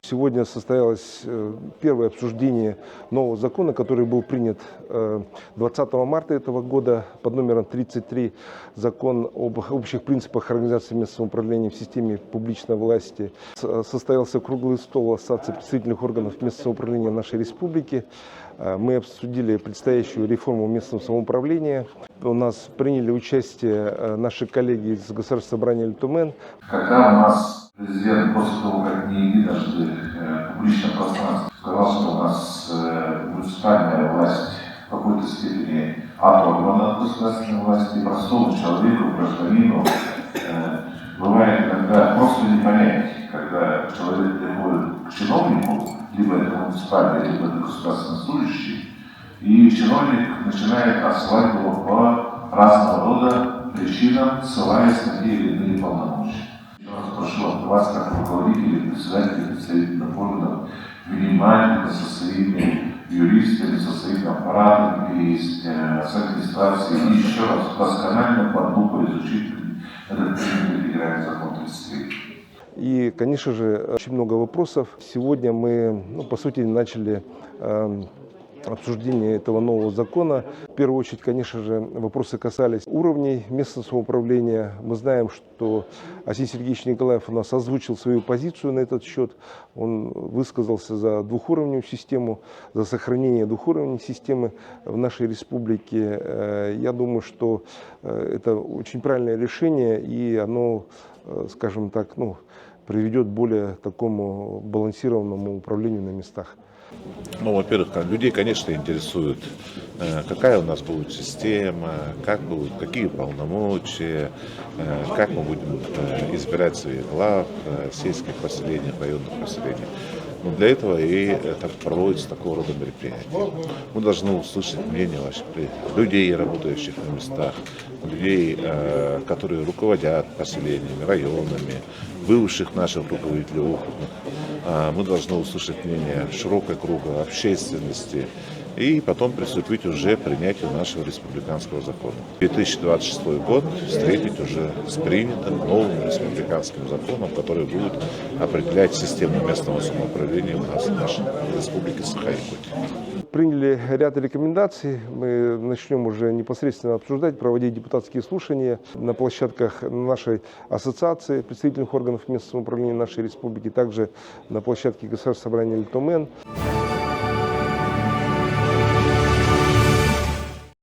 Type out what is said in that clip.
Сегодня состоялось первое обсуждение нового закона, который был принят 20 марта этого года под номером 33, закон об общих принципах организации местного самоуправления в системе публичной власти. Состоялся круглый стол Ассоциации представительных органов местного самоуправления нашей республики. Мы обсудили предстоящую реформу местного самоуправления. У нас приняли участие наши коллеги из Государственного собрания Литумен. Когда у нас президент после того, как не единожды в публичном пространстве сказал, что у нас муниципальная власть в какой-то степени оторвана от государственной власти, простому человеку, гражданину, бывает иногда просто не понять, когда человек приходит к чиновнику, либо это муниципальный, либо это государственный служащий, и чиновник начинает осваивать его по разного рода причинам, ссылаясь на те или иные полномочия. Я вас прошу от вас, как руководителей, председателей представительных органов, внимательно со своими юристами, со своим аппаратом и с администрацией, и еще раз досконально под лупой изучить этот федеральный закон 33. И, конечно же, очень много вопросов. Сегодня мы, по сути, начали обсуждение этого нового закона. В первую очередь, конечно же, вопросы касались уровней местного самоуправления. Мы знаем, что Арсений Сергеевич Николаев у нас озвучил свою позицию на этот счет. Он высказался за двухуровневую систему, за сохранение двухуровневой системы в нашей республике. Я думаю, что это очень правильное решение, и оно, скажем так, приведет к более такому балансированному управлению на местах. Во-первых, людей, конечно, интересует, какая у нас будет система, какие полномочия, как мы будем избирать своих глав сельских поселений, районных поселений. Но для этого и проводится такого рода мероприятия. Мы должны услышать мнение ваших людей, работающих на местах, людей, которые руководят поселениями, районами, бывших наших руководителей опытных. Мы должны услышать мнение широкого круга общественности и потом приступить уже к принятию нашего республиканского закона. 2026 год встретить уже с принятым новым республиканским законом, который будет определять систему местного самоуправления у нас в нашей республике Саха-Якутия. Приняли ряд рекомендаций. Мы начнем уже непосредственно обсуждать, проводить депутатские слушания на площадках нашей ассоциации представительных органов местного самоуправления нашей республики, также на площадке Государственного собрания Литумен.